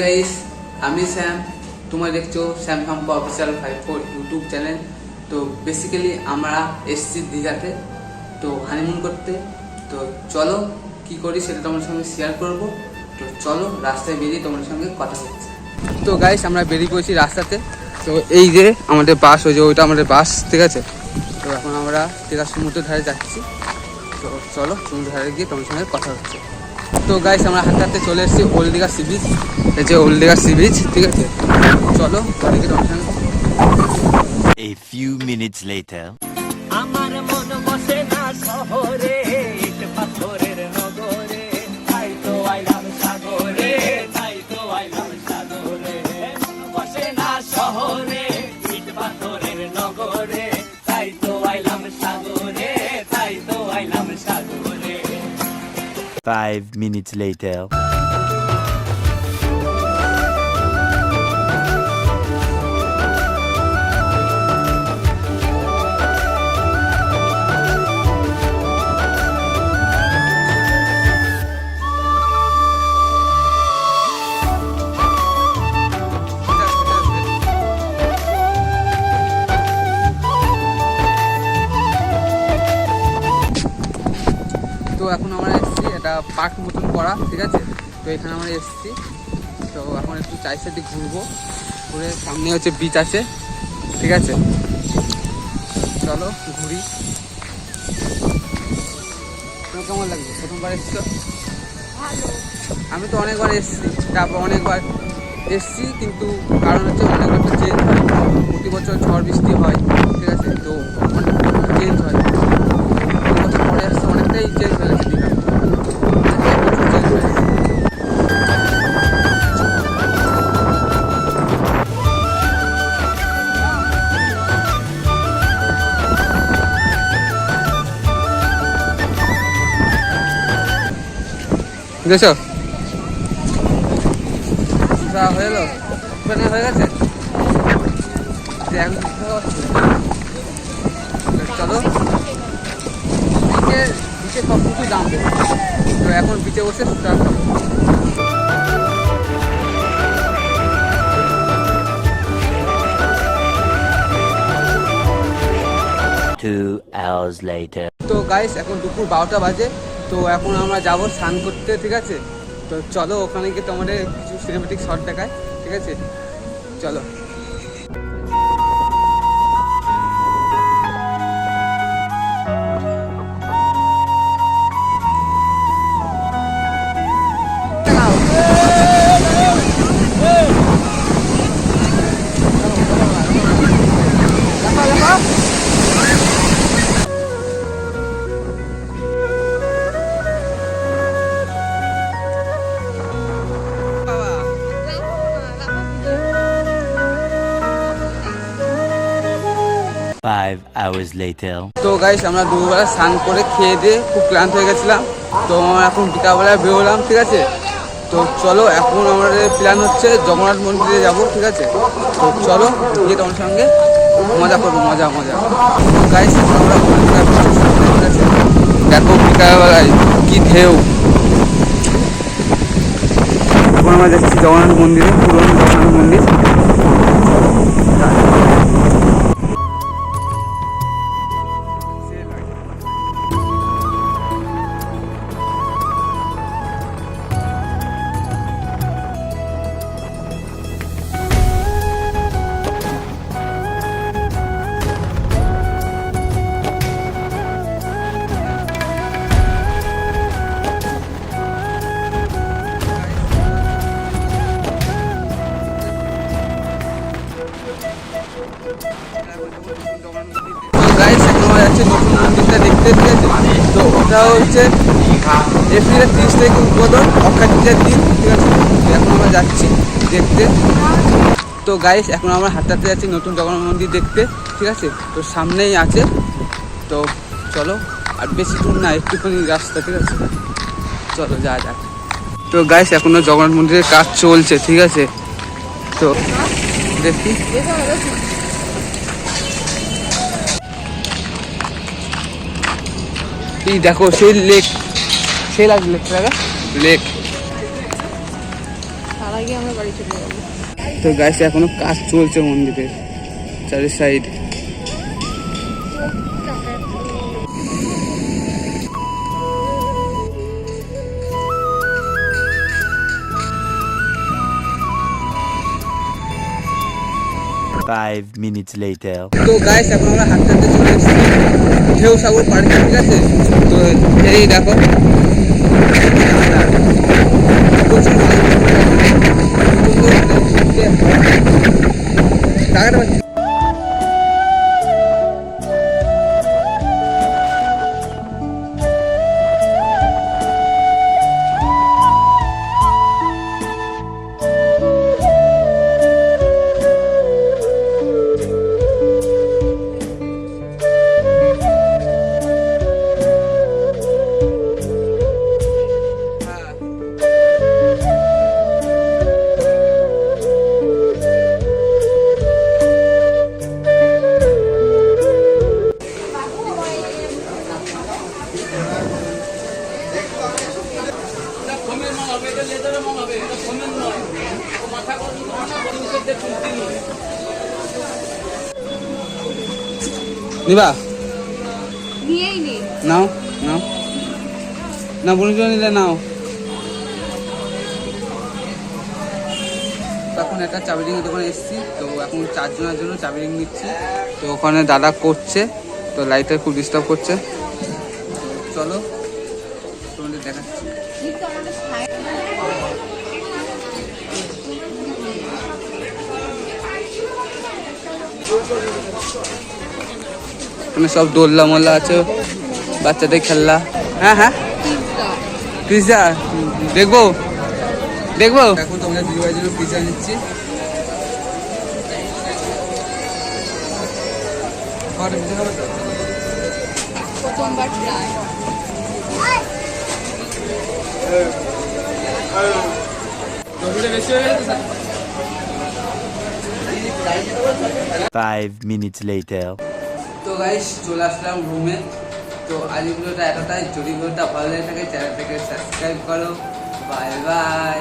Guys, আমি Sam. তোমরা দেখছো স্যাম হাম্পা অফিসিয়াল 54 ইউটিউব চ্যানেল। তো বেসিক্যালি আমরা এসছি দীঘাতে তো হানিমুন করতে। তো চলো কি করি সেটা তোমার সঙ্গে শেয়ার করব। তো চলো রাস্তায় বেরিয়ে তোমার সঙ্গে কথা হচ্ছে। তো গাইস, আমরা বেরিয়ে পড়েছি রাস্তাতে। তো এই যে আমাদের বাস, ওই যে ওইটা আমাদের বাস, ঠিক আছে। তো এখন আমরা দীঘা সমুদ্র ধারে যাচ্ছি। তো চলো সমুদ্র ধারে গিয়ে তোমার সঙ্গে কথা হচ্ছে। তো গাইস, আমরা হাঁটতে হাঁটতে চলে এসেছি ওল্ড দীঘা সি বিচ। এই যে ওল্ড দীঘা সি বিচ, ঠিক আছে। চলো ওদিকে তোমার সঙ্গে। A few minutes later. আমার মন বসে না শহরে, ইট পাথরের নগরে, তাই তো আইলাম সাগরে, তাই তো আইলাম সাগরে। মন বসে না শহরে, ইট পাথরের নগরে, তাই তো আইলাম সাগরে, তাই তো আইলাম সাগরে। 5 minutes later. তো এখন আমরা এসেছি, এটা পার্ক মতন করা, ঠিক আছে। তো এখানে আমরা এসেছি। তো এখন একটু চাই সাইডে ঘুরবো, ঘুরে সামনে হচ্ছে বিচ আছে, ঠিক আছে। চলো ঘুরি। তোমার কেমন লাগবে? প্রথমবার এসছো? আমি তো অনেকবার এসেছি, তারপর অনেকবার এসছি, কিন্তু কারণ হচ্ছে অনেকবার তো চেঞ্জ হয়। প্রতি বছর ঝড় বৃষ্টি হয়, ঠিক আছে। তো অনেক চেঞ্জ হয়, প্রতি বছর পরে আসছে অনেকটাই চেঞ্জ হয়ে গেছে দীঘা, চেঞ্জ হয়ে গেছে। দেখছো হয়ে গেল, হয়ে গেছে। চলো বিচে, বিচে সব কিছু দাম দেবে। তো এখন বিচে বসে স্টার্ট করবো। 2 hours later. তো গাইস, এখন দুপুর 12টা বাজে। তো এখন আমরা যাবো স্নান করতে, ঠিক আছে। তো চলো ওখানে গিয়ে তোমাদের কিছু সিনেমেটিক শট দেখায়, ঠিক আছে। চলো। Five hours later. তো গাইস, আমরা দুপুরবেলা স্নান করে খেয়ে দিয়ে খুব ক্লান্ত হয়ে গেছিলাম। তো আমরা এখন বিকালবেলায় বেরোলাম, ঠিক আছে। তো চলো এখন আমাদের প্ল্যান হচ্ছে জগন্নাথ মন্দিরে যাব, ঠিক আছে। তো চলো গিয়ে তোমার সঙ্গে মজা করবো, মজা মজা। তো গাইস, আমরা ঠিক আছে, দেখো বিকালবেলায় কি ঢেউ। এখন আমরা যাচ্ছি জগন্নাথ মন্দিরে, পুরনো জগন্নাথ মন্দির। গাইস, এখন আমরা যাচ্ছি নতুন মন্দিরটা দেখতে, ঠিক আছে। তো ওটা হচ্ছে এপ্রিলের 30 তারিখে উদ্বোধন, অক্ষয় তৃতীয়ার দিন, ঠিক আছে। তো এখন আমরা যাচ্ছি দেখতে। তো গাইস, এখন আমরা হাঁটতে হাঁটতে যাচ্ছি নতুন জগন্নাথ মন্দির দেখতে, ঠিক আছে। তো সামনেই আছে। তো চলো, আর বেশি দূর না, একটুখানি রাস্তা, ঠিক আছে। চলো যা যাক। তো গাইস, এখনো জগন্নাথ মন্দিরের কাজ চলছে, ঠিক আছে। তো দেখি এই দেখো সেই লেক, সেই লেক সারা আগে আমরা বাড়ি চলে যাবো। তো গাইস এখনো কাজ চলছে মন্দিরের চারি সাইড। Five minutes later. তো গাইস এখন আমরা হাঁটতে হাঁটতে চলে এসেছি ঢেউ সাগর পার্কে, ঠিক আছে? তো এই দেখো প্রচুর টাকাটা পাচ্ছি। নিবা নিয়েই নে। নাও নাও না, বন্ধুরা নিলে নাও। এখন একটা চাবি রিংয়ের দোকানে এসেছি, তো এখন 4 জনের জন্য চাবি রিং নিচ্ছি। তো ওখানে দাদা করছে, তো লাইটটা খুব ডিস্টার্ব করছে। চলো তোমাদের দেখাচ্ছি। এখানে সব দোলনা মোল্লা আছে, বাচ্চাদের খেলনা। হ্যাঁ হ্যাঁ, পিৎজা দেখবো দেখবো। এখন তোমাদের দিদিভাইয়ের জন্য পিৎজা নিচ্ছি। প্রথমবার ট্রাই। 5 minutes later. তো গাইস চলে আসলাম রুমে। তো আজ ভিডিওটা এতটাই। যদি ভিডিওটা ভালো লেগে থাকে চ্যানেলটাকে সাবস্ক্রাইব করো। Bye bye.